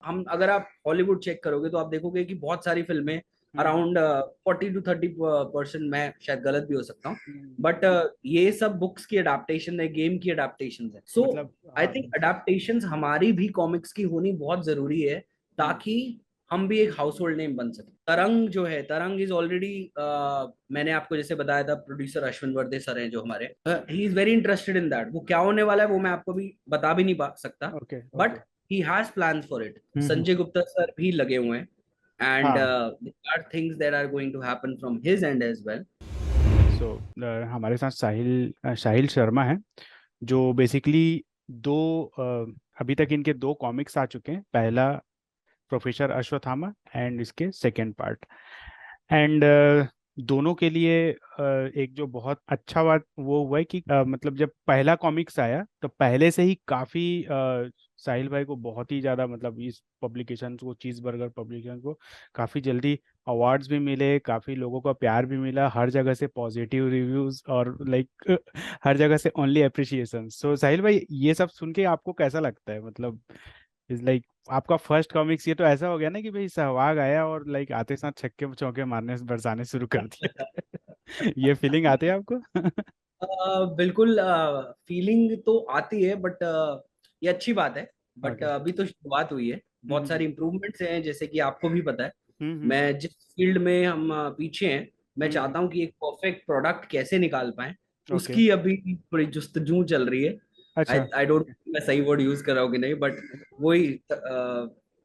हम अगर आप हॉलीवुड चेक करोगे तो आप देखोगे कि बहुत सारी फिल्में अराउंड 40 to 30%, मैं शायद गलत भी हो सकता हूँ, हम्म, बट ये सब बुक्स की अडेप्टेशन है, गेम की अडेप्टेशन है। सो मतलब आई हाँ। थिंक अडेप्टेशन हमारी भी कॉमिक्स की होनी बहुत जरूरी है, हम्म, ताकि हम भी एक हाउस होल्ड नेम बन सके। तरंग जो है, तरंग इज ऑलरेडी, मैंने आपको जैसे बताया था, प्रोड्यूसर अश्विन वर्दे सर हैं जो हमारे, he is very interested in that. वो क्या होने वाला है वो मैं आपको भी बता भी नहीं पा सकता, okay okay. But he has plan for it. Hmm. Sanjay Gupta sir भी लगे हुए हैं, एंड हाँ। Are things that are going to happen from his end as well. So हमारे साथ साहिल साहिल शर्मा है, जो बेसिकली दो अभी तक इनके दो कॉमिक्स आ चुके हैं। पहला प्रोफेसर अश्वत्थामा एंड इसके सेकेंड पार्ट। एंड दोनों के लिए एक जो बहुत अच्छा बात वो हुआ है कि मतलब जब पहला कॉमिक्स आया तो पहले से ही काफी साहिल भाई को बहुत ही ज्यादा, मतलब इस पब्लिकेशन को, चीज बर्गर पब्लिकेशन को काफी जल्दी अवार्ड्स भी मिले, काफी लोगों का प्यार भी मिला, हर जगह से पॉजिटिव रिव्यूज और लाइक हर जगह से ओनली अप्रिसिएशन। सो साहिल भाई, ये सब सुन के आपको कैसा लगता है? मतलब इज लाइक आपका फर्स्ट कॉमिक्स, ये तो ऐसा हो गया ना कि भाई सहवाग आया और लाइक आते साथ छक्के चौके मारने बरसाने शुरू कर दिए। ये फीलिंग आती है आपको? बिल्कुल, फीलिंग तो आती है, बट ये अच्छी बात है। But okay. अभी तो शुरुआत हुई है, बहुत हम्म सारी इम्प्रूवमेंट्स हैं, जैसे कि आपको भी पता है। हम्म मैं जिस फील्ड में हम पीछे हैं, मैं हम्म। चाहता हूँ कि एक परफेक्ट प्रोडक्ट कैसे निकाल पाए, ओके। उसकी अभी थोड़ी जुस्तजू चल रही है। आई अच्छा। आई डोंट, मैं सही वर्ड यूज कर रहा हूँ कि नहीं, बट वही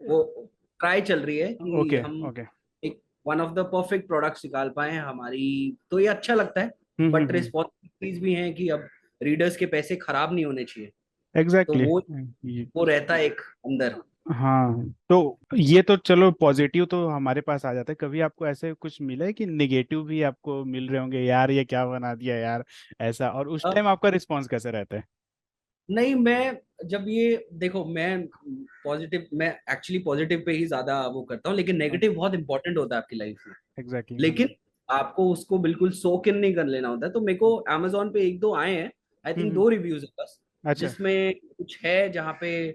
वो ट्राई चल रही है कि ओके हम ओके। एक one of the perfect products निकाल पाए हमारी। तो ये अच्छा लगता है, बट हम्म। रिस्पॉन्सिबिलिटीज भी हैं कि अब रीडर्स के पैसे खराब नहीं होने चाहिए। तो एग्जैक्टली। वो रहता है एक अंदर। हाँ, तो ये तो चलो पॉजिटिव तो हमारे पास आ जाता है। कभी आपको ऐसे कुछ मिला है कि निगेटिव भी आपको मिल रहे होंगे, यार ये क्या बना दिया यार, ऐसा? और उस टाइम आपका रिस्पॉन्स कैसे रहता है? नहीं, मैं जब ये देखो, मैं एक्चुअली पॉजिटिव पे ही ज्यादा वो करता हूँ, लेकिन नेगेटिव बहुत इंपॉर्टेंट होता है आपकी लाइफ में। एग्जैक्टली। लेकिन आपको उसको बिल्कुल सोक इन नहीं कर लेना होता है। तो मेरे को अमेजोन पे एक दो आए हैं, आई थिंक हम्म। दो रिव्यूज है बस, अच्छा। जिसमें कुछ है जहाँ पे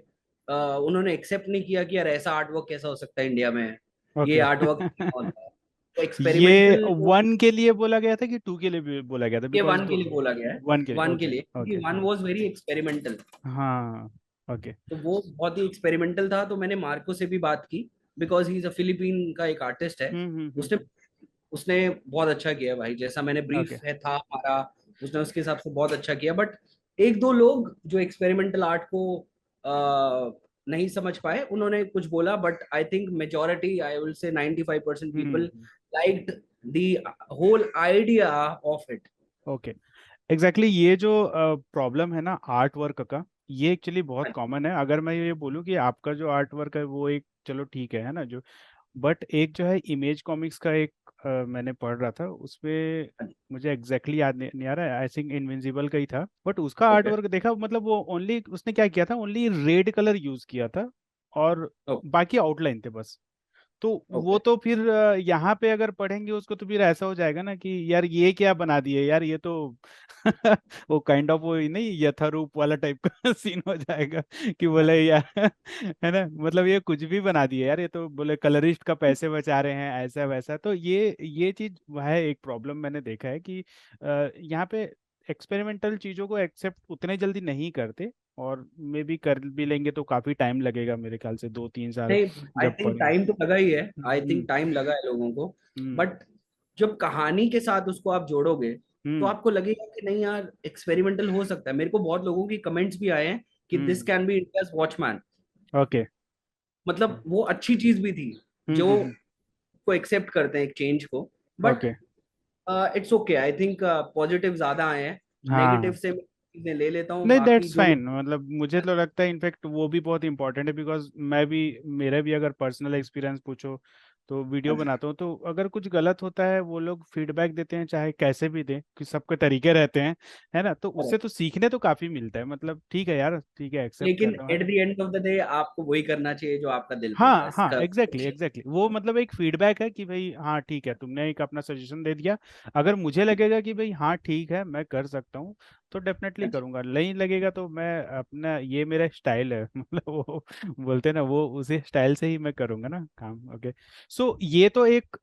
उन्होंने एक्सेप्ट नहीं किया कि यार ऐसा आर्टवर्क कैसा हो सकता है इंडिया में, ये ओके। आर्टवर्क होता है। तो ये एक्सपेरिमेंटल, वन के लिए बोला गया था कि टू के लिए भी बोला गया था? ये बिकॉज वन के दो। लिए बोला गया है। वन के लिए, वन के ओके लिए, क्योंकि okay. One was very experimental. हाँ। ओके। तो वो बहुत ही एक्सपेरिमेंटल था। तो मैंने मार्को से भी बात की, because he is a Philippine का एक आर्टिस्ट है। उसने हम्म। उसने बहुत अच्छा किया भाई, जैसा मैंने ओके। ब्रीफ है था हमारा, उसने उसके हिसाब से बहुत अच्छा किया। बट एक दो लोग जो एक्सपेरिमेंटल आर्ट को नहीं समझ पाए, उन्होंने कुछ बोला, but I think majority, I will say 95% people hmm. Liked the whole idea of it. Okay. Exactly ये जो प्रॉब्लम है ना आर्ट वर्क का, ये एक्चुअली बहुत कॉमन है। अगर मैं ये बोलूँ कि आपका जो आर्ट वर्क है वो एक, चलो ठीक है ना, जो बट एक जो है इमेज कॉमिक्स का एक मैंने पढ़ रहा था उसपे, मुझे एग्जैक्टली याद नहीं आ रहा है, आई थिंक इनविंसिबल का ही था। बट उसका आर्ट ओके वर्क देखा, मतलब वो ओनली उसने क्या किया था, ओनली रेड कलर यूज किया था और बाकी आउटलाइन थे बस। तो वो ओके। तो फिर यहाँ पे अगर पढ़ेंगे उसको तो फिर ऐसा हो जाएगा ना कि यार ये क्या बना दिए यार, ये तो वो काइंड ऑफ वो नहीं यथारूप वाला टाइप का सीन हो जाएगा कि बोले यार है ना, मतलब ये कुछ भी बना दिए यार, ये तो बोले कलरिस्ट का पैसे बचा रहे हैं, ऐसा वैसा। तो ये चीज है एक प्रॉब्लम मैंने देखा है कि यहाँ पे एक्सपेरिमेंटल चीजों को एक्सेप्ट उतने जल्दी नहीं करते, और मे बी कर भी लेंगे तो काफी टाइम लगेगा मेरे ख्याल से, 2-3 साल नहीं, आई जब थिंक पढ़ेंगे। टाइम तो लगा ही है, आई थिंक हम्म टाइम लगा है लोगों को। हम्म बट जब कहानी के साथ उसको आप जोड़ोगे, तो हम्म। आपको लगेगा कि नहीं यार, एक्सपेरिमेंटल हो सकता है। मेरे को बहुत लोगों की कमेंट्स भी आए हैं कि this hmm. Can be India's watchman. Okay. मतलब वो अच्छी चीज भी थी, जो हम्म। को एक्सेप्ट करते हैं एक चेंज को। But okay. It's okay, I think positive ज्यादा आए हैं। नेगेटिव हाँ। से मैं चीजें ले लेता हूँ, नहीं, बाकी दैट्स जो फाइन। लोग। मतलब मुझे तो लगता है इनफैक्ट वो भी बहुत इंपॉर्टेंट है, बिकॉज मैं भी, मेरा भी अगर पर्सनल एक्सपीरियंस पूछो तो वीडियो बनाता हूँ, तो अगर कुछ गलत होता है वो लोग फीडबैक देते हैं, चाहे कैसे भी दें, कि सबके तरीके रहते हैं, है ना? तो उससे तो सीखने तो काफी मिलता है। मतलब ठीक है यार, ठीक है, एक्सेप्ट लेकिन करता हूँ, है एट ना? The end of the day आपको वही करना चाहिए जो आपका दिल बोलता है, हाँ हाँ, इसका एग्जैक्टली कुछ एग्जैक्टली। वो मतलब एक फीडबैक है कि भाई हाँ ठीक है, तुमने एक अपना सजेशन दे दिया, अगर मुझे लगेगा कि भाई हाँ ठीक है मैं कर सकता हूँ, तो डेफिनेटली करूंगा, नहीं लगेगा तो मैं अपना, ये मेरा स्टाइल है मतलब वो बोलते हैं ना, वो उसी स्टाइल से ही मैं करूंगा ना काम। ओके, सो ये तो एक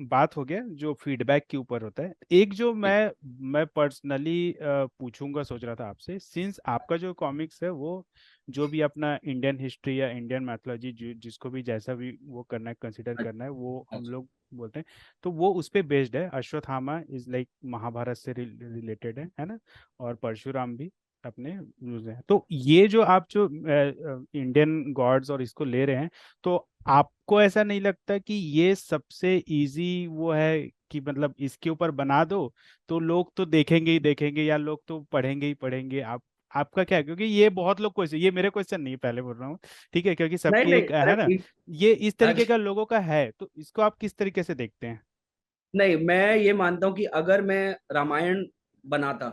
बात हो गया जो फीडबैक के ऊपर होता है। एक जो मैं पर्सनली पूछूंगा सोच रहा था आपसे, सिंस आपका जो कॉमिक्स है वो जो भी अपना इंडियन हिस्ट्री या इंडियन मैथोलॉजी जिसको भी जैसा भी वो करना है, कंसिडर करना है, वो हम लोग बोलते हैं, तो वो उस पे बेस्ड है। अश्वत्थामा इज लाइक महाभारत से रिलेटेड है ना, और परशुराम भी अपने यूज है। तो ये जो आप जो इंडियन गॉड्स और इसको ले रहे हैं, तो आपको ऐसा नहीं लगता कि ये सबसे इजी वो है कि मतलब इसके ऊपर बना दो तो लोग तो देखेंगे ही देखेंगे, या लोग तो पढ़ेंगे ही पढ़ेंगे? आपका क्या है? क्योंकि ये बहुत लोग क्वेश्चन, ये मेरे क्वेश्चन नहीं पहले बोल रहा हूँ, ठीक है, क्योंकि नहीं सबकी नहीं, एक अरे है ना, ये इस तरीके का लोगों का है, तो इसको आप किस तरीके से देखते हैं? नहीं, मैं ये मानता हूँ कि अगर मैं रामायण बनाता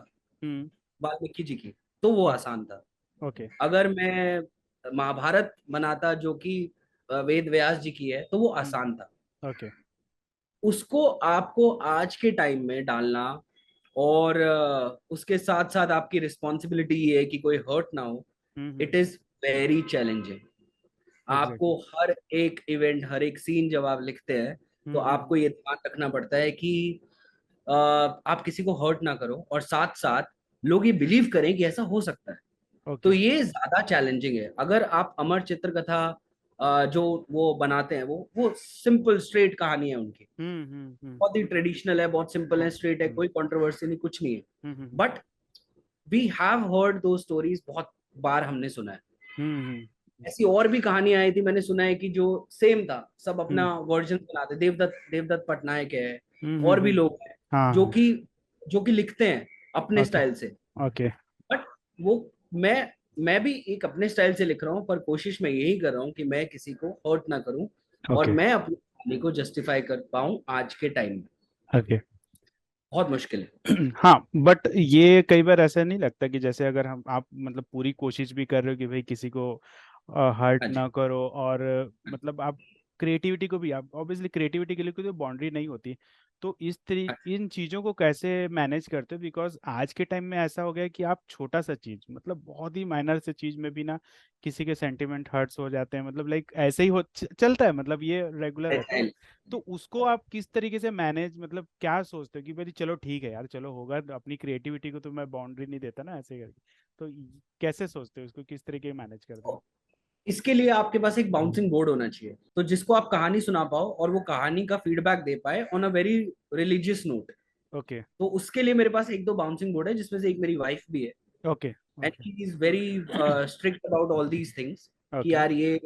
हम्म। वाल्मीकि जी की, तो वो आसान था। ओके। अगर मैं महाभारत बनाता जो कि वेद व्यास जी की है, तो वो हम्म। आसान था। ओके। उसको आपको आज के टाइम में डालना, और उसके साथ साथ आपकी रिस्पॉन्सिबिलिटी ये है कि कोई हर्ट ना हो। It hmm. Is very challenging. आपको एग्जैक्टली। हर एक इवेंट, हर एक सीन जब आप लिखते हैं, तो हम्म। आपको ये ध्यान रखना पड़ता है कि आप किसी को हर्ट ना करो, और साथ साथ लोग ये बिलीव करें कि ऐसा हो सकता है। तो ओके। ये ज्यादा चैलेंजिंग है। अगर आप अमर चित्रकथा जो वो बनाते हैं, वो सिंपल स्ट्रेट कहानी है उनकी, बहुत ही ट्रेडिशनल है, बहुत सिंपल है, स्ट्रेट है, हम्म। कोई कंट्रोवर्सी नहीं, कुछ नहीं है। हम्म। बट वी हैव हर्ड दो स्टोरीज, बहुत बार हमने सुना है। हम्म। ऐसी और भी कहानियां आई थी, मैंने सुना है कि जो सेम था, सब हम्म। अपना वर्जन बनाते। देवदत्त देवदत्त पटनायक है, और भी हम्म। लोग हैं हाँ जो हाँ। कि जो कि लिखते हैं अपने ओके। स्टाइल से। ओके। बट वो, मैं भी एक अपने स्टाइल से लिख रहा हूँ, पर कोशिश मैं यही कर रहा हूँ कि मैं किसी को हर्ट ना करूं, और ओके। मैं अपनी कहानी को जस्टिफाई कर पाऊं आज के टाइम में। ओके। बहुत मुश्किल है। हाँ, बट ये कई बार ऐसा नहीं लगता कि जैसे अगर हम आप मतलब पूरी कोशिश भी कर रहे हो कि भाई किसी को हर्ट हाँ जी। ना करो, और मतलब आप क्रिएटिविटी को भी, आप ऑब्वियसली क्रिएटिविटी के लिए कोई बाउंड्री नहीं होती, तो इन चीज़ों को कैसे मैनेज करते हो? बिकॉज आज के टाइम में ऐसा हो गया है कि आप छोटा सा चीज़, मतलब बहुत ही माइनर से चीज़ में भी ना किसी के सेंटिमेंट हर्ट्स हो जाते हैं, मतलब लाइक ऐसे ही चलता है, मतलब ये रेगुलर है। तो उसको आप किस तरीके से मैनेज, मतलब क्या सोचते हो कि भाई चलो ठीक है यार, चलो होगा, तो अपनी क्रिएटिविटी को तो मैं बाउंड्री नहीं देता ना ऐसे करके, तो कैसे सोचते हो उसको, किस तरीके मैनेज करते हो? इसके लिए आपके पास एक बाउंसिंग बोर्ड होना चाहिए, तो जिसको आप कहानी सुना पाओ और वो कहानी का फीडबैक दे पाए on a very religious note. Okay. तो उसके लिए मेरे पास एक दो बाउंसिंग बोर्ड है, जिसमें से एक मेरी वाइफ भी है, okay. And okay. She is very strict about all these things, कि ओके। यार ये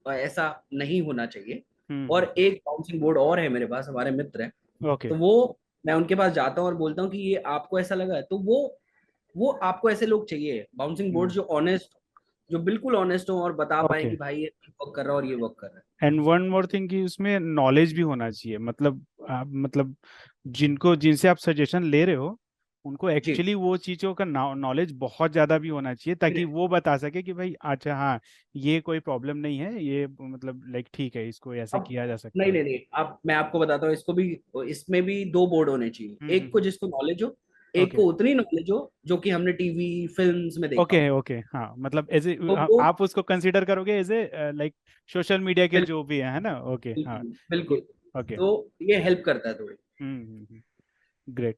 ऐसा नहीं होना चाहिए। और हम्म। एक बाउंसिंग बोर्ड और है मेरे पास, हमारे मित्र हैं, ओके। तो वो, मैं उनके पास जाता हूँ और बोलता हूँ कि ये आपको ऐसा लगा है, तो वो आपको ऐसे लोग चाहिए, बाउंसिंग बोर्ड हम्म। जो ऑनेस्ट, जो बिल्कुल ऑनेस्ट हो और बता पाए ओके। कि भाई ये वर्क कर रहा है और ये वर्क कर रहा है। एंड वन मोर थिंग कि उसमें नॉलेज भी होना चाहिए, मतलब आप मतलब जिनको जिनसे आप सजेशन ले रहे हो उनको जी। एक्चुअली वो चीज़ों का नॉलेज बहुत ज़्यादा भी होना चाहिए, ताकि वो बता सके कि भाई अच्छा हाँ, ये कोई प्रॉब्लम नहीं है, ये मतलब लाइक ठीक है, इसको ऐसे अब किया जा सकता नहीं है। नहीं नहीं, आप, मैं आपको बताता हूँ, इसको भी, इसमें भी दो बोर्ड होने चाहिए, एक को हम्म। जिसको नॉलेज हो, एक ओके। को उतनी नॉलेज हो जो कि हमने टीवी फिल्म्स में देखा ओके। हो। ओके। हाँ, मतलब एज ए तो वो, आप उसको कंसीडर करोगे as a like social media के बिल्कुल जो भी है ना? ओके। हाँ। बिल्कुल ये। बिल्कुल। ओके। तो ये हेल्प करता है थोड़ी। ग्रेट।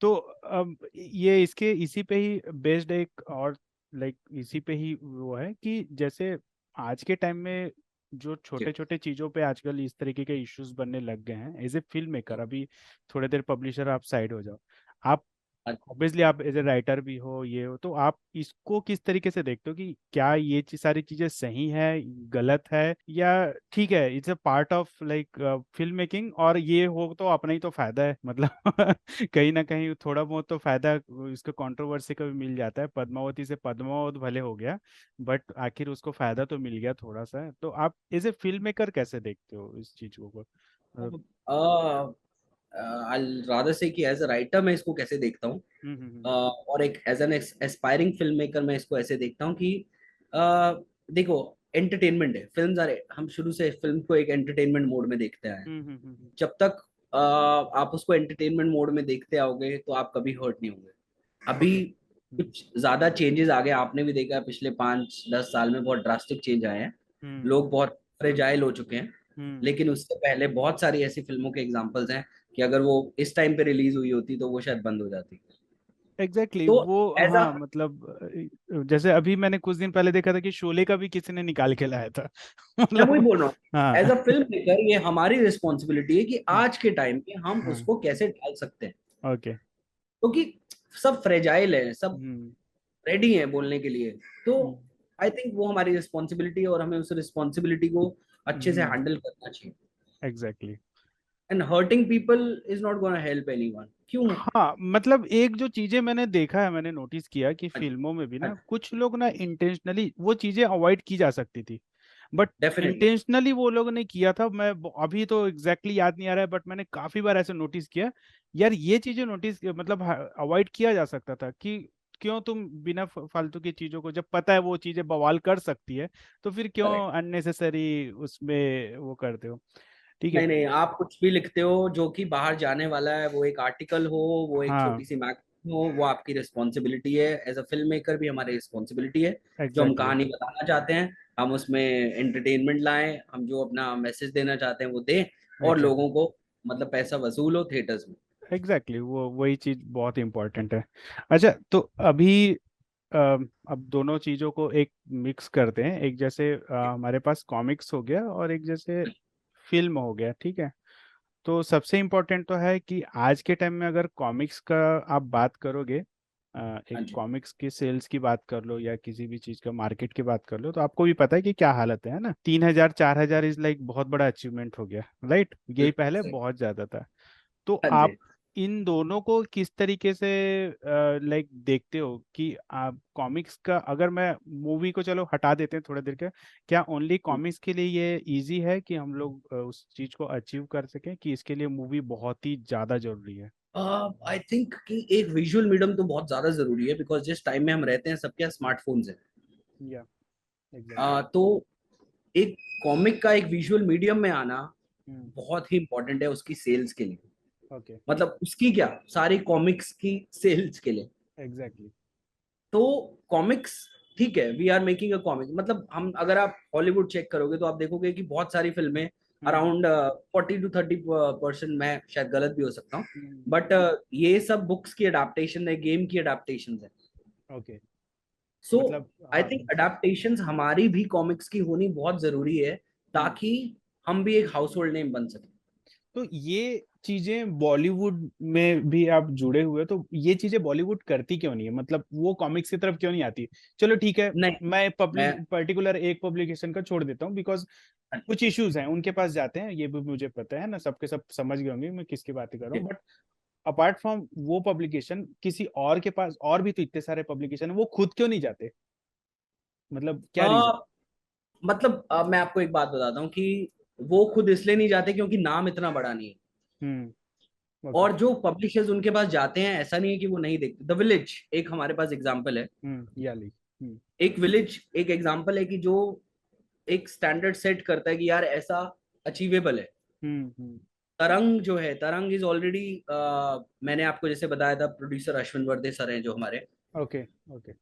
तो अब ये इसके इसी पे ही बेस्ड एक और लाइक इसी पे ही वो है कि जैसे आज के टाइम में जो जी। छोटे छोटे चीजों पे आजकल इस तरीके के इश्यूज बनने लग गए हैं, एज ए फिल्म मेकर, अभी थोड़ी देर पब्लिशर आप साइड हो जाओ, आप ऑब्वियसली आप एज ए राइटर भी हो, ये हो, तो आप इसको किस तरीके से देखते हो कि क्या ये सारी चीजें सही है, गलत है, या ठीक है, it's a part of like film making, और ये हो तो अपना ही तो फायदा है मतलब कहीं ना कहीं थोड़ा बहुत तो फायदा इसको कंट्रोवर्सी का भी मिल जाता है, पद्मावती से पद्मावत भले हो गया, बट आखिर उसको फायदा तो मिल गया थोड़ा सा। तो आप एज ए फिल्म मेकर कैसे देखते हो इस चीज को मतलब? आई रादर से कि एज अ राइटर मैं इसको कैसे देखता हूँ, हम्म। और एक as an aspiring film maker मैं इसको ऐसे देखता हूँ कि देखो, एंटरटेनमेंट है फिल्म, अरे हम शुरू से फिल्म को एक एंटरटेनमेंट मोड में देखते आए हैं। जब तक आप उसको एंटरटेनमेंट मोड में देखते आओगे, तो आप कभी हर्ट नहीं होंगे। अभी ओके। कुछ ज्यादा चेंजेस आ गए, आपने भी देखा है पिछले 5-10 साल में बहुत ड्रास्टिक चेंज आए हैं, हम्म लोग बहुत फ्रेजाइल हो चुके हैं। हम्म लेकिन उससे पहले बहुत सारी ऐसी फिल्मों के एग्जांपल्स हैं कि अगर वो इस टाइम पे रिलीज हुई होती तो वो शायद बंद हो जाती। एग्जैक्टली तो वो, एज अ, हाँ मतलब जैसे अभी मैंने कुछ दिन पहले देखा था कि शोले का भी किसी ने निकाल के लाया था मैं वही मतलब। बोल रहा हूँ, एज हाँ अ फिल्म मेकर ये हमारी रिस्पॉन्सिबिलिटी है कि आज के टाइम पे हम हाँ उसको कैसे ढाल सकते हैं, ओके। क्योंकि सब फ्रेजाइल है, सब हम्म रेडी है बोलने के लिए। तो हम्म आई थिंक वो हमारी रिस्पॉन्सिबिलिटी है और हमें उस रिस्पॉन्सिबिलिटी को अच्छे से हैंडल करना चाहिए। Exactly. And hurting people is not gonna help anyone, क्यों? हाँ मतलब एक जो चीजें मैंने देखा है, मैंने नोटिस किया कि फिल्मों में भी ना कुछ लोग ना इंटेंशनली वो चीजें अवॉइड की जा सकती थी, बट डेफिनेटली। इंटेंशनली वो लोग ने किया था। अभी तो एग्जैक्टली याद नहीं आ रहा है, बट मैंने काफी बार ऐसे नोटिस किया, यार ये चीजें नोटिस मतलब अवॉइड किया जा सकता था कि क्यों तुम बिना फालतू की चीजों को, जब पता है वो चीजें बवाल कर सकती है, तो फिर क्यों करेक्ट। अननेसेसरी उसमें वो करते हो। ठीक है। नहीं नहीं, आप कुछ भी लिखते हो जो कि बाहर जाने वाला है, वो एक आर्टिकल हो, वो एक हाँ छोटी सी मैगजीन हो, वो आपकी रिस्पॉन्सिबिलिटी है। एज अ फिल्म मेकर भी हमारी रिस्पॉन्सिबिलिटी है। जो हम एग्जैक्टली कहानी बताना चाहते हैं, हम उसमें एंटरटेनमेंट लाएं, हम जो अपना मैसेज देना चाहते हैं वो दें, और एग्जैक्टली लोगों को मतलब पैसा वसूल हो थिएटर्स में। एग्जैक्टली वो वही चीज बहुत इंपॉर्टेंट है। अच्छा तो अभी अब दोनों चीजों को एक मिक्स करते हैं, एक जैसे हमारे पास कॉमिक्स हो गया और एक जैसे फिल्म हो गया, ठीक है। तो सबसे इम्पोर्टेंट तो है कि आज के टाइम में अगर कॉमिक्स का आप बात करोगे, एक हाँ जी। कॉमिक्स की सेल्स की बात कर लो या किसी भी चीज का मार्केट की बात कर लो, तो आपको भी पता है कि क्या हालत है ना। 3,000 4,000 इज लाइक बहुत बड़ा अचीवमेंट हो गया, राइट। यही बिल्कुल पहले सही। बहुत ज्यादा था। तो हाँ आप जी। इन दोनों को किस तरीके से लाइक देखते हो कि आप कॉमिक्स का, अगर मैं मूवी को चलो हटा देते हैं थोड़ा देर के, क्या ओनली कॉमिक्स के लिए ये इजी है कि हम लोग उस चीज को अचीव कर सकें, कि इसके लिए मूवी बहुत ही ज्यादा जरूरी है। आई थिंक कि एक विजुअल मीडियम तो बहुत ज्यादा जरूरी है, बिकॉज जिस टाइम में हम रहते हैं सबके स्मार्टफोन्स हैं। या एग्जैक्टली। तो एक कॉमिक का एक विजुअल मीडियम में आना हम्म बहुत ही इंपॉर्टेंट है उसकी सेल्स के लिए। ओके। मतलब उसकी क्या, सारी कॉमिक्स की सेल्स के लिए। एग्जैक्टली। तो कॉमिक्स, ठीक है, we are making a comic, मतलब हम अगर आप हॉलीवुड चेक करोगे तो आप देखोगे कि बहुत सारी फिल्में हम्म अराउंड 40-30%, मैं शायद गलत भी हो सकता हूँ, हम्म बट ये सब बुक्स की अडेप्टेशन है, गेम की अडेप्टेशन है। ओके। सो मतलब आई हाँ। थिंक अडेप्टेशन हमारी भी कॉमिक्स की होनी बहुत जरूरी है, हम्म ताकि हम भी एक हाउस होल्ड नेम बन सके। तो ये चीजें बॉलीवुड में भी आप जुड़े हुए हो, तो ये चीजें बॉलीवुड करती क्यों नहीं है, मतलब वो कॉमिक्स की तरफ क्यों नहीं आती। चलो ठीक है, नहीं, मैं मैं, पर्टिकुलर एक पब्लिकेशन का छोड़ देता हूँ, बिकॉज कुछ इश्यूज हैं उनके पास जाते हैं, ये भी मुझे पता है ना, सबके सब समझ गए होंगे मैं किसकी बात कर रहा हूँ, बट अपार्ट फ्रॉम वो पब्लिकेशन किसी और के पास और भी तो इतने सारे पब्लिकेशन है, वो खुद क्यों नहीं जाते, मतलब क्या रीजन। मतलब मैं आपको एक बात बताता हूँ कि वो खुद इसलिए नहीं जाते क्योंकि नाम इतना बड़ा नहीं है। ओके। और जो पब्लिशर्स उनके पास जाते हैं, ऐसा नहीं है कि वो नहीं देखते। द विलेज एक हमारे पास एग्जाम्पल है। याली। हम्म एक विलेज एक एग्जाम्पल है कि जो एक स्टैंडर्ड सेट करता है कि यार ऐसा अचीवेबल है। हम्म तरंग जो है, तरंग इज ऑलरेडी, मैंने आपको जैसे बताया था, प्रोड्यूसर अश्विन वर्धे सर हैं जो हमारे, okay okay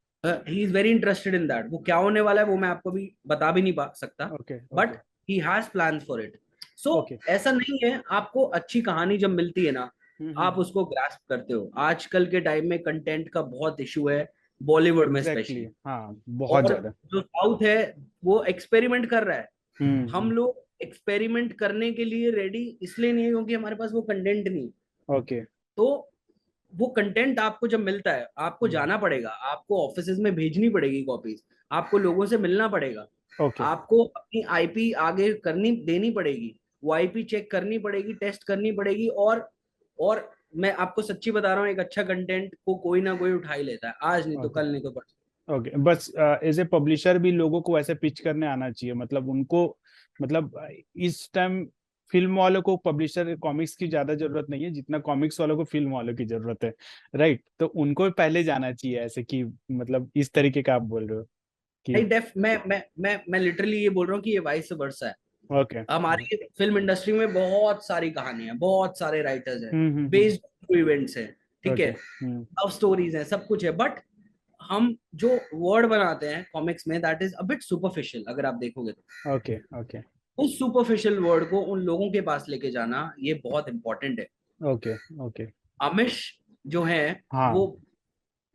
he is very interested in that. वो क्या होने वाला है वो मैं आपको भी बता भी नहीं सकता, okay but okay he has plans for it. So okay. ऐसा नहीं है, आपको अच्छी कहानी जब मिलती है ना, आप उसको ग्रास्प करते हो। आजकल के टाइम में कंटेंट का बहुत इशू है, बॉलीवुड में एग्जैक्टली स्पेशली। हाँ बहुत और ज्यादा। जो साउथ है वो एक्सपेरिमेंट कर रहा है। हम हम्म लोग एक्सपेरिमेंट करने के लिए रेडी इसलिए नहीं है क्योंकि हमारे पास वो कंटेंट नहीं है। ओके। तो वो कंटेंट आपको जब मिलता है, आपको जाना पड़ेगा, आपको ऑफिसेज में भेजनी पड़ेगी कॉपीज, आपको लोगों से मिलना पड़ेगा, ओके आपको अपनी आईपी आगे करनी देनी पड़ेगी, वो आईपी चेक करनी पड़ेगी, टेस्ट करनी पड़ेगी। और मैं आपको सच्ची बता रहा हूँ, एक अच्छा कंटेंट को कोई ना कोई उठा ही लेता है, आज नहीं तो ओके कल, नहीं तो परसों। ओके। बस एज ए पब्लिशर भी लोगों को ऐसे पिच करने आना चाहिए, मतलब उनको, मतलब इस टाइम फिल्म वालों को पब्लिशर कॉमिक्स की ज्यादा जरूरत नहीं है जितना कॉमिक्स वालों को फिल्म वालों की जरूरत है, राइट। तो उनको पहले जाना चाहिए ऐसे कि, मतलब इस तरीके का आप बोल रहे हो कि। नहीं, डेफ मैं लिटरली ये बोल रहा हूँ कि ये वाइस वर्सा है। ओके। हमारी फिल्म इंडस्ट्री में बहुत सारी कहानियां, बहुत सारे राइटर्स हैं, हम्म। बेस्ड इवेंट्स हैं, ठीक है, ओके। लव स्टोरीज हैं, सब कुछ है, बट हम जो वर्ड बनाते हैं कॉमिक्स में, that is a bit superficial अगर आप देखोगे तो। ओके ओके उस सुपरफिशियल वर्ड को उन लोगों के पास लेके जाना ये बहुत इंपॉर्टेंट है। Okay okay. आमिश जो है, हाँ। वो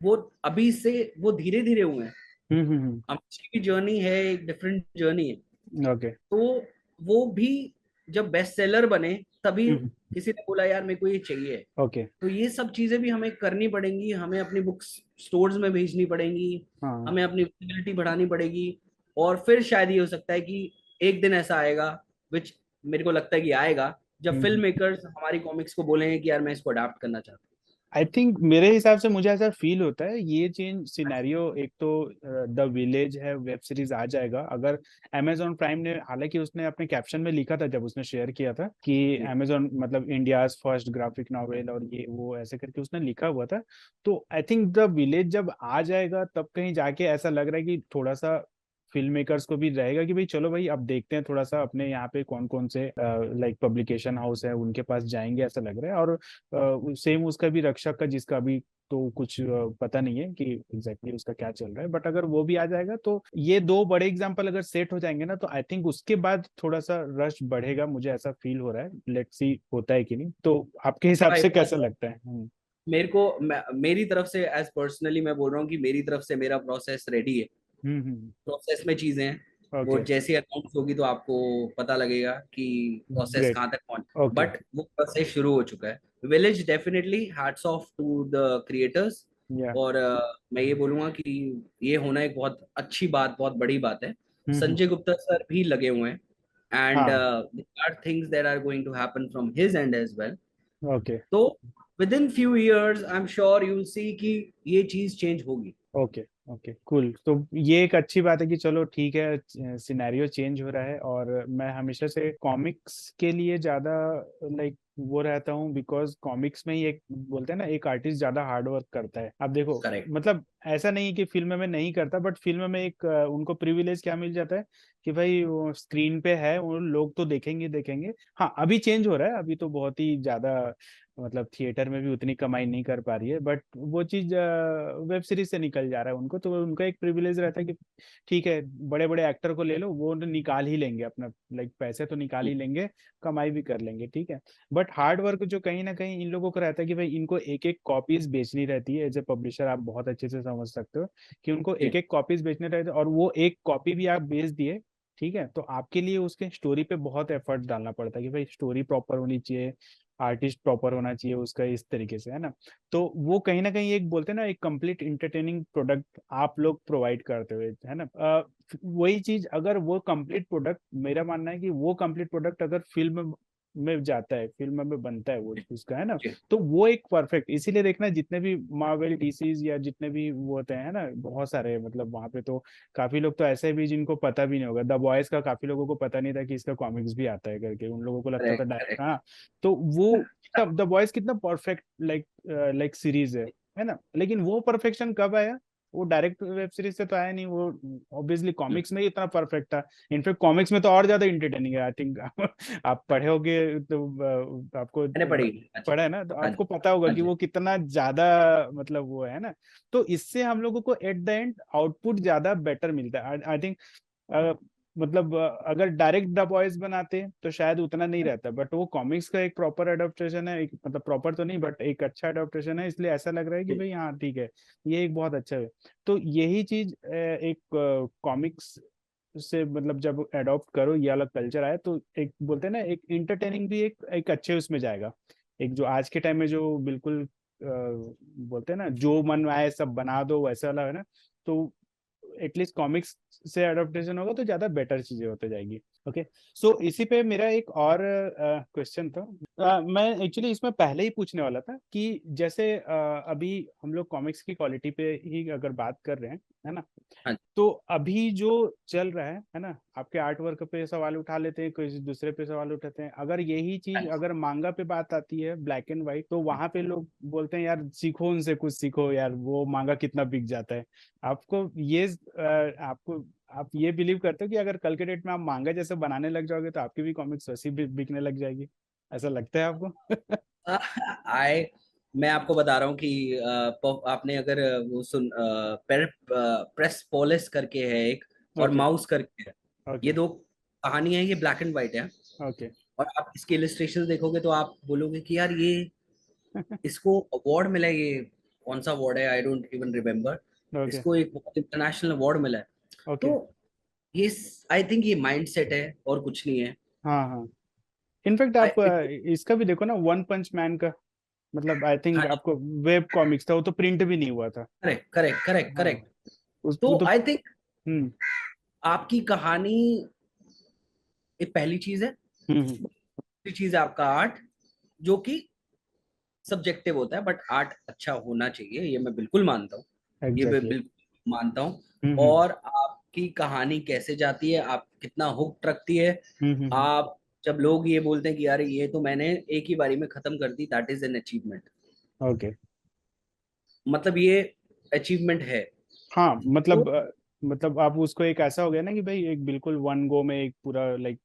वो अभी से वो धीरे धीरे हुए हैं। हम्म। आमिश की जर्नी है, एक डिफरेंट जर्नी है। ओके। तो वो भी जब बेस्ट सेलर बने तभी हम्म। किसी ने बोला यार मेरे को ये चाहिए। ओके। तो ये सब चीजें भी हमें करनी पड़ेंगी, हमें अपनी बुक्स स्टोर्स में भेजनी पड़ेंगी, हाँ। हमें अपनी विजिबिलिटी बढ़ानी पड़ेगी। और फिर शायद ये हो सकता है कि एक दिन ऐसा आएगा, विच मेरे को लगता है कि आएगा, जब फिल्म हम्म। मेकर्स हमारी कॉमिक्स को बोलेंगे कि यार मैं इसको अडाप्ट करना चाहता आई थिंक मेरे हिसाब से मुझे ऐसा फील होता है ये चेंज सिनेरियो। एक तो द विलेज है, वेब सीरीज आ जाएगा अगर amazon प्राइम ने, हालांकि उसने अपने कैप्शन में लिखा था जब उसने शेयर किया था कि हूँ। amazon मतलब इंडियाज फर्स्ट ग्राफिक नॉवेल और ये वो ऐसे करके उसने लिखा हुआ था। तो आई थिंक द विलेज जब आ जाएगा तब कहीं जाके ऐसा लग रहा है कि थोड़ा सा फिल्म मेकर्स को भी रहेगा कि भाई चलो भाई अब देखते हैं थोड़ा सा अपने यहाँ पे कौन कौन से लाइक पब्लिकेशन हाउस है उनके पास जाएंगे, ऐसा लग रहा है। और सेम उसका भी रक्षक का, जिसका अभी तो कुछ पता नहीं है कि एग्जैक्टली उसका क्या चल रहा है, बट अगर वो भी आ जाएगा तो ये दो बड़े एग्जांपल अगर सेट हो जाएंगे ना तो आई थिंक उसके बाद थोड़ा सा रश बढ़ेगा, मुझे ऐसा फील हो रहा है। लेट्स सी होता है कि नहीं, तो आपके हिसाब से कैसा लगता है? मेरे को मेरी तरफ से एज पर्सनली मैं बोल रहा हूँ कि मेरी तरफ से मेरा प्रोसेस रेडी है। हम्म। प्रोसेस में चीजें हैं, वो ओके। जैसी अनाउंस होगी तो आपको पता लगेगा कि प्रोसेस ग्रेट। कहाँ तक पहुंच। ओके। बट वो प्रोसेस शुरू हो चुका है। Village definitely hats off to the creators. Yeah. और मैं ये बोलूंगा कि ये होना एक बहुत अच्छी बात, बहुत बड़ी बात है। हम्म। संजय गुप्ता सर भी लगे हुए हैं, एंड हाँ। Are things that are going to happen from his end as well. Okay तो within few years I am sure you will see कि ये चीज चेंज होगी। Okay okay cool. तो ये एक अच्छी बात है कि चलो ठीक है सिनेरियो चेंज हो रहा है। और मैं हमेशा से कॉमिक्स के लिए ज्यादा लाइक वो रहता हूँ, बिकॉज कॉमिक्स में ही एक बोलते हैं ना एक आर्टिस्ट ज्यादा हार्ड वर्क करता है। अब देखो करेक्ट। मतलब ऐसा नहीं है कि फिल्म में नहीं करता, बट फिल्म में एक उनको प्रिविलेज क्या मिल जाता है कि भाई वो स्क्रीन पे है, वो लोग तो देखेंगे देखेंगे। हाँ अभी चेंज हो रहा है, अभी तो बहुत ही ज्यादा मतलब थिएटर में भी उतनी कमाई नहीं कर पा रही है, बट वो चीज वेब सीरीज से निकल जा रहा है उनको, तो उनका एक प्रिविलेज रहता है कि ठीक है बड़े बड़े एक्टर को ले लो, वो निकाल ही लेंगे अपना लाइक पैसे तो निकाल ही लेंगे, कमाई भी कर लेंगे, ठीक है। बट हार्ड वर्क जो कहीं ना कहीं इन लोगों को रहता है कि भाई इनको एक एक कॉपीज बेचनी रहती है। एज ए पब्लिशर आप बहुत अच्छे से समझ सकते हो कि उनको एक एक कॉपीज बेचने रहते हैं, और वो एक कॉपी भी आप बेच दिए, ठीक है, तो आपके लिए उसके स्टोरी पे बहुत एफर्ट डालना पड़ता है कि भाई स्टोरी प्रॉपर होनी चाहिए, आर्टिस्ट प्रॉपर होना चाहिए उसका, इस तरीके से है ना। तो वो कहीं ना कहीं एक बोलते हैं ना एक कंप्लीट इंटरटेनिंग प्रोडक्ट आप लोग प्रोवाइड करते हुए है ना। वही चीज अगर वो कंप्लीट प्रोडक्ट, मेरा मानना है कि वो कंप्लीट प्रोडक्ट अगर फिल्म में जाता है, फिल्म में बनता है वो उसका है ना, तो वो एक परफेक्ट, इसीलिए देखना जितने भी मार्वल डीसीज या जितने भी वो होते हैं ना बहुत सारे, मतलब वहां पे तो काफी लोग तो ऐसे भी जिनको पता भी नहीं होगा, द बॉयज का काफी लोगों को पता नहीं था कि इसका कॉमिक्स भी आता है करके, उन लोगों को लगता था करेक्ट डायरेक्ट। करेक्ट। हाँ। तो वो तब द बॉयज कितना परफेक्ट लाइक लाइक सीरीज है ना, लेकिन वो परफेक्शन कब आया? वो डायरेक्ट वेब सीरीज से तो आया नहीं, वो ऑब्वियसली कॉमिक्स में ही इतना परफेक्ट था। इनफेक्ट कॉमिक्स में तो और ज्यादा इंटरटेनिंग है आई थिंक। आप पढ़े होगे तो आपको मैंने पढ़ी। अच्छा। पढ़ा है ना, तो हाँ जी। आपको पता होगा हाँ कि जी। वो कितना ज्यादा मतलब वो है ना। तो इससे हम लोगों को एट द एंड आउटपुट ज्यादा बेटर मिलता है आई थिंक। मतलब अगर डायरेक्ट द बॉयज बनाते तो शायद उतना नहीं रहता, बट वो कॉमिक्स का एक प्रॉपर अडोप्टेशन है, एक मतलब प्रॉपर तो नहीं बट एक अच्छा अडोप्टेशन है, इसलिए ऐसा लग रहा है कि भाई हाँ ठीक है, ये एक बहुत अच्छा है। तो यही चीज एक कॉमिक्स से मतलब जब अडॉप्ट करो ये अलग कल्चर आए तो एक बोलते हैं ना एक इंटरटेनिंग भी एक अच्छे उसमें जाएगा। एक जो आज के टाइम में जो बिल्कुल बोलते हैं ना जो मन आए सब बना दो वैसा वाला है ना, तो एटलीस्ट कॉमिक्स से अडोप्टेशन होगा तो ज्यादा बेटर चीजें होते जाएगी। ओके। सो इसी पे मेरा एक और क्वेश्चन था। मैं एक्चुअली इसमें पहले ही पूछने वाला था कि जैसे अभी हम लोग कॉमिक्स की क्वालिटी पे ही अगर बात कर रहे हैं, है ना, हाँ तो अभी जो चल रहा है ना, आपके आर्ट वर्क पे सवाल उठा लेते हैं, कोई दूसरे पे सवाल उठाते हैं, अगर यही चीज जी। अगर मांगा पे बात आती है ब्लैक एंड व्हाइट, तो वहां पे लोग बोलते हैं यार सीखो उनसे कुछ सीखो यार, वो मांगा कितना बिक जाता है। आपको ये आपको आप ये बिलीव करते हो कि अगर कल के डेट में आप मांगा जैसे बनाने लग जाओगे तो आपकी भी कॉमिक्स वैसी बिकने लग जाएगी? ऐसा लगता है आपको? आई मैं आपको बता रहा हूँ कि आपने अगर वो प्रेस पोलिस करके है एक, और ओके। माउस करके है, ये ओके। दो कहानी है, ये ब्लैक एंड व्हाइट है। ओके। और आप इसके इलिस्ट्रेशन देखोगे तो आप बोलोगे कि यार ये इसको अवार्ड मिला है, ये कौन सा अवार्ड है, I don't even remember. Okay. इसको एक इंटरनेशनल अवार्ड मिला है। तो ओके। ये आई थिंक ये माइंडसेट है और कुछ नहीं है। हाँ हाँ। इनफैक्ट आप इसका भी देखो ना, वन पंच मैन का, मतलब आई थिंक हाँ, आपको वेब कॉमिक्स था, वो तो प्रिंट भी नहीं हुआ था। करेक्ट करेक्ट करेक्ट हाँ। करेक्ट। वो तो तो। आई थिंक हम्म। आपकी कहानी एक पहली चीज है, हम्म। दूसरी चीज है आपका आर्ट, जो कि सब्जेक्टिव होता है, बट आर्ट अच्छा होना चाहिए, ये मैं बिल्कुल मानता हूँ। ये मैं एग्जैक्टली। बिल्कुल मानता हूँ। हम्म। और आपकी कहानी कैसे जाती है, आप कितना हुक रखती है, हम्म। आप जब लोग ये बोलते हैं कि यार ये तो मैंने एक ही बारी में खत्म कर दी, that is an achievement. Okay. मतलब ये अचीवमेंट है। हाँ तो मतलब आप उसको एक ऐसा हो गया ना कि भाई एक बिल्कुल वन गो में एक पूरा लाइक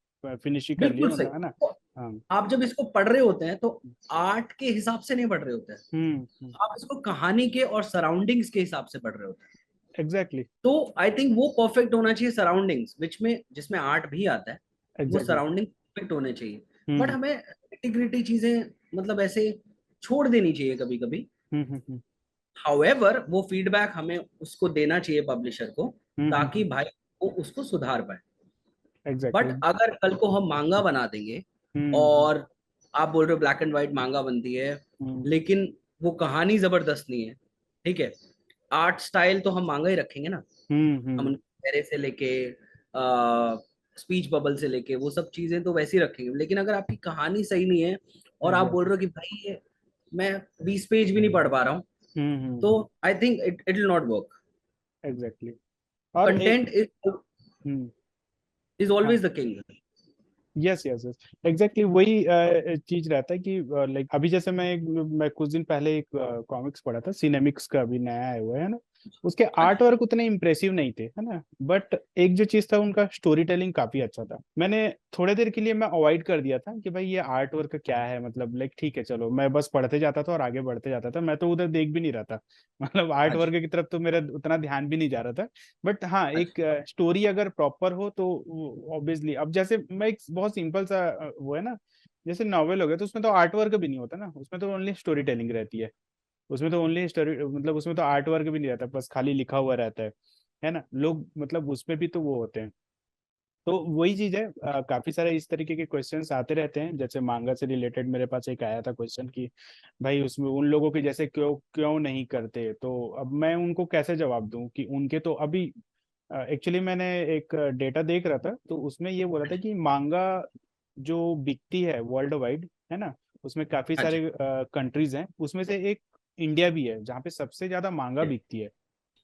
फिनिश ही कर लिया, बिल्कुल सही। मतलब, है ना। तो हाँ। आप जब इसको पढ़ रहे होते हैं तो आर्ट के हिसाब से नहीं पढ़ रहे होते हैं, आप इसको कहानी के और सराउंडिंग्स के हिसाब से पढ़ रहे होते हैं। एग्जैक्टली। तो आई थिंक वो परफेक्ट होना चाहिए सराउंडिंग्स, विच में जिसमें आर्ट भी आता है, वो एग्जैक्टली। सराउंडिंग परफेक्ट होने चाहिए। बट हम्म। हमें इंटीग्रिटी चीजें मतलब ऐसे छोड़ देनी चाहिए कभी कभी। हम्म। हाउएवर वो फीडबैक हमें उसको देना चाहिए पब्लिशर को, ताकि हम्म। भाई वो उसको सुधार पाए। एग्जैक्टली। बट अगर कल को हम मांगा बना देंगे, हम्म। और आप बोल रहे हो ब्लैक एंड व्हाइट मांगा बनती है, हम्म। लेकिन वो कहानी जबरदस्त नहीं है, ठीक है, आर्ट स्टाइल तो हम मांगा ही रखेंगे ना। हम हम्म। उनके चेहरे से लेके स्पीच बबल से लेके वो सब चीजें तो वैसे ही रखेंगे, लेकिन अगर आपकी कहानी सही नहीं है और आप बोल एग्जैक्टली। रहे हो कि भाई ये मैं 20 पेज भी नहीं पढ़ पा रहा हूँ, तो hmm. I think it will not work. Exactly. और एक। Content hmm. इज हाँ। Always the king. Yes yes yes. Exactly वही चीज रहता है कि लाइक अभी जैसे मैं कुछ दिन पहले एक कॉमिक्स पढ़ा था, सिनेमिक्स का अभी नया आया हुआ है ना। उसके हाँ आर्ट जी। वर्क उतने इम्प्रेसिव नहीं थे, है ना, बट एक जो चीज था उनका स्टोरी टेलिंग काफी अच्छा था। मैंने थोड़े देर के लिए मैं अवॉइड कर दिया था कि भाई ये आर्ट वर्क क्या है, मतलब लाइक ठीक है चलो, मैं बस पढ़ते जाता था और आगे बढ़ते जाता था, मैं तो उधर देख भी नहीं रहा था मतलब आर्ट हाँ जी। वर्क की तरफ तो मेरा उतना ध्यान भी नहीं जा रहा था। बट हाँ, हाँ एक जी। स्टोरी अगर प्रॉपर हो तो ऑब्वियसली, अब जैसे मैं एक बहुत सिंपल सा वो है ना, जैसे नॉवेल हो गया, तो उसमें तो आर्ट वर्क भी नहीं होता ना, उसमें तो ओनली स्टोरी टेलिंग रहती है। उसमें तो ओनली स्टोरी, मतलब उसमें तो आर्ट वर्क भी नहीं रहता, बस खाली लिखा हुआ रहता है ना, लोग मतलब उसमें भी तो वो होते हैं। तो वही चीज है, काफी सारे इस तरीके के क्वेश्चंस आते रहते हैं, जैसे मांगा से रिलेटेड मेरे पास एक आया था क्वेश्चन कि भाई उसमें उन लोगों के जैसे क्यों क्यों नहीं करते, तो अब मैं उनको कैसे जवाब दूं कि उनके तो अभी एक्चुअली मैंने एक डेटा देख रहा था, तो उसमें ये बोला था कि मांगा जो बिकती है वर्ल्ड वाइड, है ना, उसमें काफी हाँ जी। सारे कंट्रीज हैं, उसमें से एक इंडिया भी है जहाँ पे सबसे ज्यादा मांगा जी। बिकती है।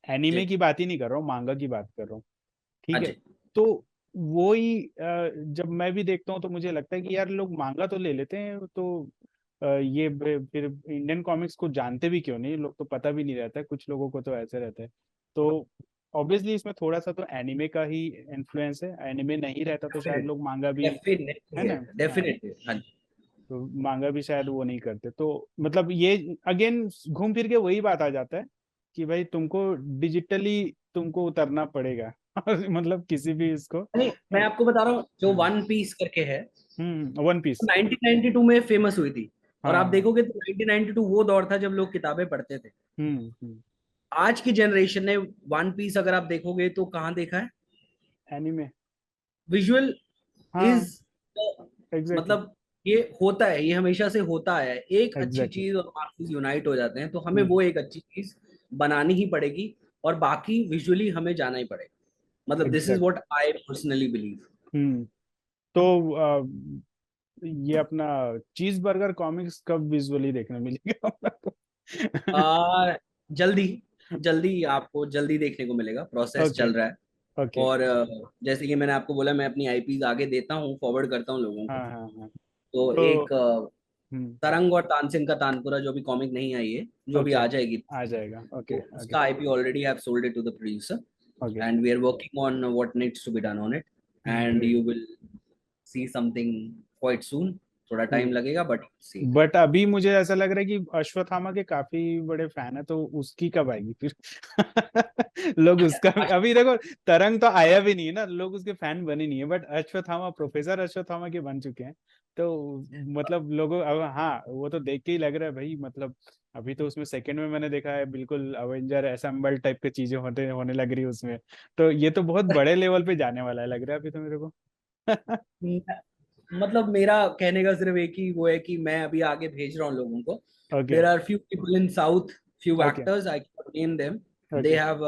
एनीमे जी। की बात ही नहीं कर रहा हूँ, मांगा की बात कर रहा हूँ। हाँ ठीक है। जी। तो वो ही जब मैं भी देखता हूँ तो मुझे लगता है कि यार लोग मांगा तो ले लेते हैं, तो फिर इंडियन कॉमिक्स को जानते भी क्यों नहीं, लोग तो पता भी नहीं रहता है, कुछ लोगों को तो ऐसे रहता है। तो ऑब्वियसली इसमें थोड़ा सा तो एनिमे का ही इन्फ्लुएंस है, एनिमे नहीं रहता तो शायद लोग मांगा भी, है डेफिनेटली ना। है, हाँ। डेफिनेटली। हाँ जी। तो मांगा भी शायद वो नहीं करते, तो मतलब ये अगेन घूम फिर के वही बात आ जाता है कि भाई तुमको डिजिटली तुमको उतरना पड़ेगा मतलब किसी भी इसको। नहीं, मैं आपको बता रहा हूँ, जो हाँ। वन पीस करके है, वन पीस। 1992 में फेमस हुई थी। और आप हाँ। देखोगे तो 1992 वो दौर था जब लोग किताबें पढ़ते थे। हम्म। आज की जनरेशन ने वन पीस अगर आप देखोगे तो कहाँ देखा है? एनिमे। विजुअल हाँ। Is, exactly. मतलब ये होता है, ये हमेशा से होता है, एक अच्छी एग्जैक्टली। चीज और मार्क्स यूनाइट हो जाते हैं, तो हमें हम्म। वो एक अच्छी चीज बनानी ही पड़ेगी, और बाकी विजुअली हमें जाना ही पड़ेगा। मतलब this is exact. What I personally believe. Hmm. तो ये अपना चीज बर्गर कॉमिक्स कब विजुअली देखने मिलेगा हमरा को? आ जल्दी, जल्दी आपको जल्दी देखने को मिलेगा, प्रोसेस ओके। चल रहा है। ओके। और जैसे कि मैंने आपको बोला, मैं अपनी आईपीज आगे देता हूँ, फॉरवर्ड करता हूँ लोगों को। हाँ हाँ हाँ। तो तो एक हम्म। तरंग और तानसेन का तानपुरा जो भी कॉमिक नहीं आई है, जो भी ओके। आ जाएगी, आ जाएगा। ओके। तो ओके। उसका IP already have sold it to the producer, okay. and we are working on what needs to be done on it, and great. you will see something quite soon. थोड़ा time लगेगा but C. But अभी मुझे ऐसा लग रहा है कि अश्वत्थामा के काफी बड़े फैन है, तो उसकी कब आएगी फिर? लोग उसका अभी देखो, तरंग तो आया भी नहीं है ना, लोग उसके फैन बने नहीं है, बट अश्वत्थामा, प्रोफेसर अश्वत्थामा के बन चुके हैं। तो मतलब लोगों अब, हाँ वो तो देख के ही लग रहा है भाई, मतलब अभी तो उसमें सेकंड में मैंने देखा है बिल्कुल अवेंजर असेंबल टाइप की चीजें होने लग रही है उसमें। तो ये तो बहुत बड़े लेवल पे जाने वाला है लग रहा है अभी तो मेरे को। मतलब मेरा कहने का सिर्फ एक ही वो है कि मैं अभी आगे भेज रहा हूँ लोगों को। Okay there are few people in south, few okay actors I can name them. They okay. Have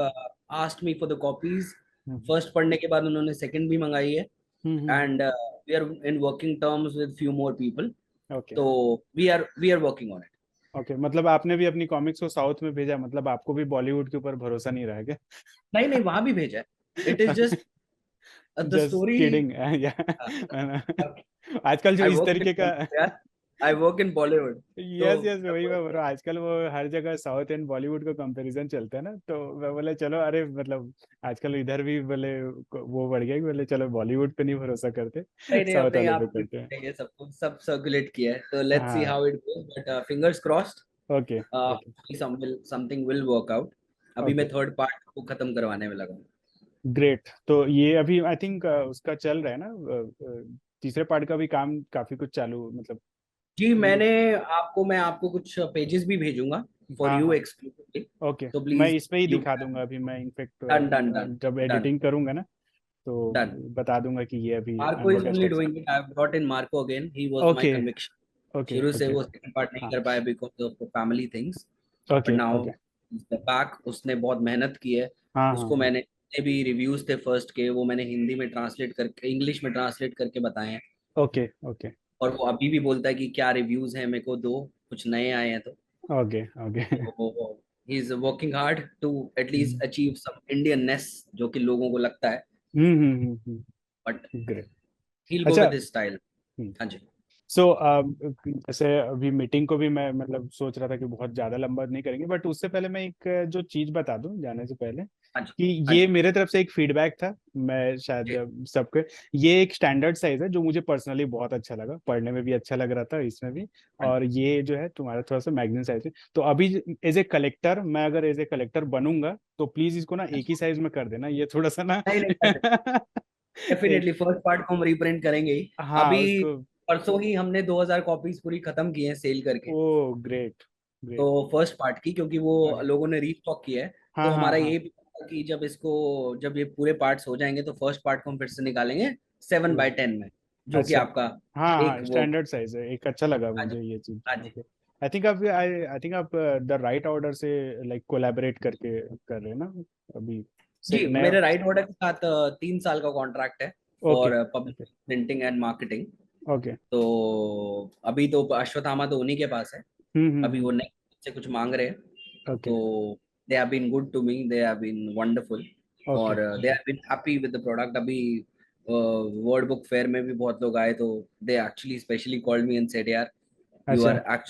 asked me for the copies. First पढ़ने के बाद उन्होंने सेकंड भी मंगाई है। And we are in working terms with few more people. Okay तो we are working on it. Okay, मतलब आपने भी अपनी कॉमिक्स को साउथ में भेजा, मतलब आपको भी बॉलीवुड के ऊपर भरोसा नहीं रहा है क्या? नहीं नहीं, वहां भी भेजा है। It is just the just story. Kidding. या आजकल जो आई इस वर्क तरीके का, इन आई वर्क इन बॉलीवुड। तो यस यस वही मैं बोल रहा हूँ, आजकल वो हर जगह साउथ एंड बॉलीवुड का कंपैरिजन चलता है ना, तो मैं बोले चलो, अरे मतलब आजकल इधर भी बोले वो बढ़ गया कि बोले चलो बॉलीवुड पे नहीं भरोसा करते, नहीं नहीं, साउथ अपने वाले यहाँ पे करते हैं। पे ये सब कुछ सब सर्कुलेट किया है, तो लेट्स सी हाँ। How it goes, but fingers crossed. Okay okay something will work out. अभी ओके मैं थर्ड पार्ट को खत्म करवाने में लगा हूँ। ग्रेट। तो ये अभी आई थिंक उसका चल रहा है ना, तीसरे पार्ट का भी काम काफी कुछ चालू, मतलब। जी, मैं आपको कुछ पेजेस भी भेजूंगा फॉर हाँ यू हाँ एक्सक्लूसिवली। ओके, तो मैं प्लीज इस पे ही यू दिखा दूंगा अभी, मैं इनफेक्ट डन डन डन जब डन एडिटिंग करूंगा ना, तो डन। बता दूंगा कि ये अभी मार्को इज अनबॉक्स ओनली कैसे। Doing it. I have brought in Marco again, he was my okay conviction. Okay शुरू से ओके। वो सेकंड पार्ट नहीं हाँ कर पाया because of family things. But okay now okay. Back, उसने बहुत मेहनत की है। हाँ हाँ उसको हाँ मैंने जितने भी रिव्यूज थे फर्स्ट के, वो मैंने हिंदी में ट्रांसलेट करके, इंग्लिश में ट्रांसलेट करके बताए हैं। ओके ओके और वो अभी भी बोलता है कि क्या रिव्यूज हैं, मेरे को दो, कुछ नए आए हैं तो। Okay okay. He is working hard to at least achieve some Indianness, जो कि लोगों को लगता है। But great. He will go अच्छा। With his style. हाँ जी। सो जैसे अभी मीटिंग को भी मैं मतलब सोच रहा था कि बहुत ज्यादा लंबा नहीं करेंगे, बट उससे पहले मैं एक जो चीज बता दूं जाने से पहले, हाँ जी। कि हाँ ये जी। मेरे तरफ से एक फीडबैक था, मैं शायद जी। सबके, ये एक स्टैंडर्ड साइज है जो मुझे पर्सनली बहुत अच्छा लगा, पढ़ने में भी अच्छा लग रहा था इसमें भी। हाँ और ये जो है तुम्हारा थोड़ा सा मैगजीन साइज है, तो अभी एज ए कलेक्टर, मैं अगर एज ए कलेक्टर बनूंगा तो प्लीज इसको ना एक ही जी। साइज में कर देना, ये थोड़ा सा ना नहीं नहीं, एक, डेफिनेटली फर्स्ट पार्ट को हम रिप्रिंट करेंगे ही। हाँ अभी उसको। परसों ही हमने 2000 कॉपीज पूरी खत्म की हैं सेल करके। ओ ग्रेट तो ग्रेट। फर्स्ट पार्ट की, क्योंकि वो लोगों ने रीस्टॉक किया है। हाँ तो हाँ हमारा हाँ ये भी था कि जब ये पूरे पार्ट्स हो जाएंगे तो फर्स्ट पार्ट को हम फिर से निकालेंगे 7x10 में, जो कि अच्छा। आपका हाँ एक हाँ वो। स्टैंडर्ड साइज है, एक अच्छा लगा हाँ जी। मुझे ये चीज। हाँ जी। ओके। आई थिंक आप द राइट ऑर्डर से लाइक कोलैबोरेट करके कर रहे हैं ना अभी, से जी, नया। मेरे राइट ऑर्डर के साथ 3 साल का कॉन्ट्रैक्ट है okay for okay public, printing and marketing. Okay. तो अभी तो अश्वत्थामा तो उन्हीं के पास है। अभी वो नहीं से कुछ मांग रहे हैं। ओके तो they have been good to me, they have been wonderful. Okay और they okay have been happy with the product. अभी वर्ल्ड बुक फेयर में भी बहुत लोग आए, तो they actually specially called me and said यार, यू अच्छा। Are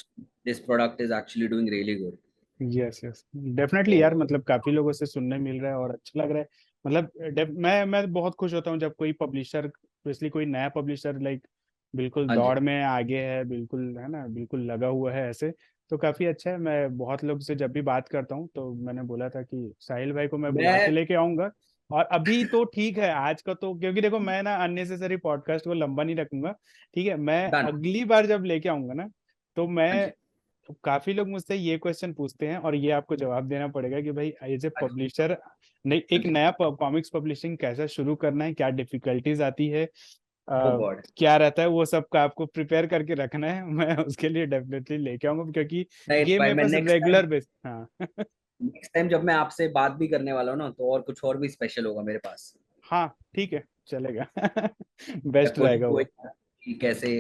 this product is actually doing really good. Yes yes definitely यार, तो मतलब काफी लोगों से सुनने मिल रहा है और अच्छा लग रहा है। मतलब मैं बहुत खुश होता हूँ जब कोई पब्लिशर, स्पेशली कोई नया पब्लिशर लाइक बिल्कुल हाँ जी। दौड़ में आगे है, बिल्कुल है ना, बिल्कुल लगा हुआ है ऐसे, तो काफी अच्छा है। मैं बहुत लोग से जब भी बात करता हूँ तो मैंने बोला था कि साहिल भाई को मैं बुला के मैं लेके आऊंगा। और अभी तो ठीक है आज का तो, क्योंकि देखो मैं ना अननेसेसरी पॉडकास्ट को लंबा नहीं रखूंगा, ठीक है, मैं डन। अगली बार जब लेके आऊंगा ना, तो हाँ मैं, जी। तो काफी लोग मुझसे ये क्वेश्चन पूछते हैं और ये आपको जवाब देना पड़ेगा कि भाई एज ए हाँ जी। पब्लिशर, नहीं हाँ एक जी। नया कॉमिक्स पब्लिशिंग कैसा शुरू करना है, क्या डिफिकल्टीज आती है, ओ गॉड। क्या रहता है, वो सब का आपको प्रिपेयर करके रखना है। मैं उसके लिए डेफिनेटली लेके आऊंगा, क्योंकि नहीं ये भाई, मेरे मैं पास रेगुलर बेस, हाँ। नेक्स्ट टाइम जब मैं आपसे बात भी करने वाला हूँ ना, तो और कुछ और भी स्पेशल होगा मेरे पास। हाँ ठीक है चलेगा। मैं बेस्ट खुद रहेगा को वो। कि कैसे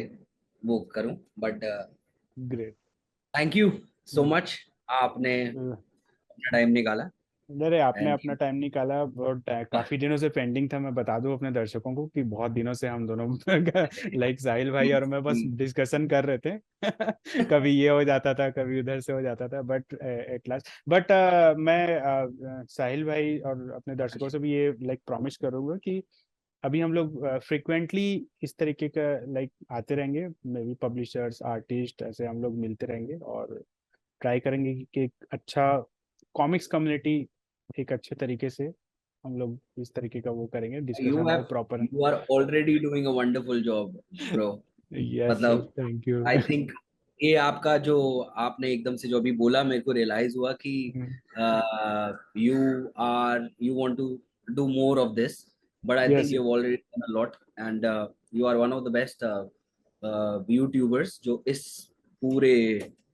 वो करूं, but great. Thank you so much. आपने अपना टाइम निकाला। अरे आपने एंड अपना टाइम निकाला, बहुत काफी दिनों से पेंडिंग था, मैं बता दूं अपने दर्शकों को कि बहुत दिनों से हम दोनों लाइक साहिल भाई और मैं बस डिस्कशन कर रहे थे। कभी ये हो जाता था, कभी उधर से हो जाता था, बट एट लास्ट, बट मैं साहिल भाई और अपने दर्शकों से भी ये लाइक प्रॉमिस करूंगा कि अभी हम लोग फ्रिक्वेंटली इस तरीके का लाइक आते रहेंगे, मे बी पब्लिशर्स, आर्टिस्ट, ऐसे हम लोग मिलते रहेंगे और ट्राई करेंगे कि एक अच्छा कॉमिक्स कम्युनिटी एक अच्छे तरीके से हम लोग इस तरीके का वो करेंगे, You डिस्कशन हो have proper. you are already doing a wonderful job, bro. Yes sir, मतलब थैंक यू। आई थिंक ये आपका जो आपने एकदम से जो अभी बोला मेरे को रियलाइज हुआ कि you want to do more of this, but I yes think you already done a lot and you are one of the best YouTubers जो इस पूरे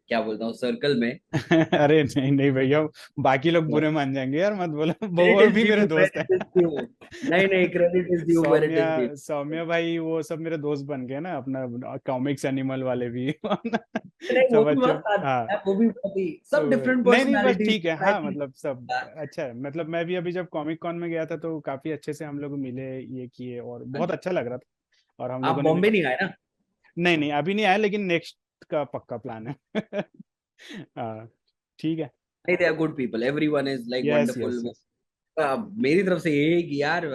क्या बोलता हूँ सर्कल में। अरे नहीं नहीं भैया, बाकी लोग बुरे मान जाएंगे यार, मत बोलो, वो क्रेडिट इज भी मेरे ड्यू, दोस्त क्रेडिट इज ड्यू। हैं। नहीं नहीं, credit is due where it Saumya, is due. Saumya भाई वो सब मेरे दोस्त बन गए ना, अपना कॉमिक्स एनिमल वाले भी। नहीं वो सब भी अच्छे। मस्त आदमी हाँ, है, वो भी बहुत ही सब डिफरेंट नहीं नहीं बस पर्सनालिटीज। ठीक है, आई हाँ थिंक मतलब सब अच्छा है। मतलब मैं भी अभी जब कॉमिक कॉन में गया था तो काफी अच्छे से हम लोग मिले, ये किए, और बहुत अच्छा लग रहा था। और हम आप लोगों ने भी बॉम्बे नहीं आए ना? नहीं नहीं अभी नहीं आया, लेकिन नेक्स्ट का पक्का प्लान है। हाँ, ठीक है। नहीं, they are good people, everyone is like yes yes wonderful. Yes. मेरी तरफ से ये है कि यार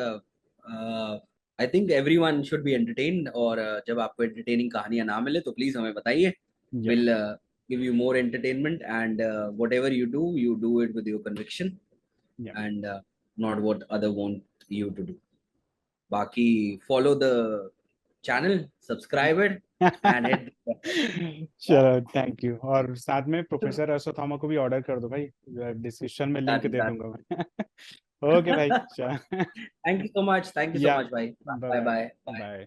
I think everyone should be entertained, और जब आपको एंटरटेनिंग कहानियां ना मिले तो प्लीज हमें बताइए। Yup. Will give you more entertainment and whatever you do it with your conviction yup. and not what other want you to do. Baki follow the channel, subscribe it and hit the चलो thank you, और साथ में professor Ashwatthama को भी order कर दो भाई, description में लिंक दे done. दूंगा मैं। ओके भाई, चलो। Thank you so much. Thank you so या much, bhai. Bye Bye bye. bye. Bye.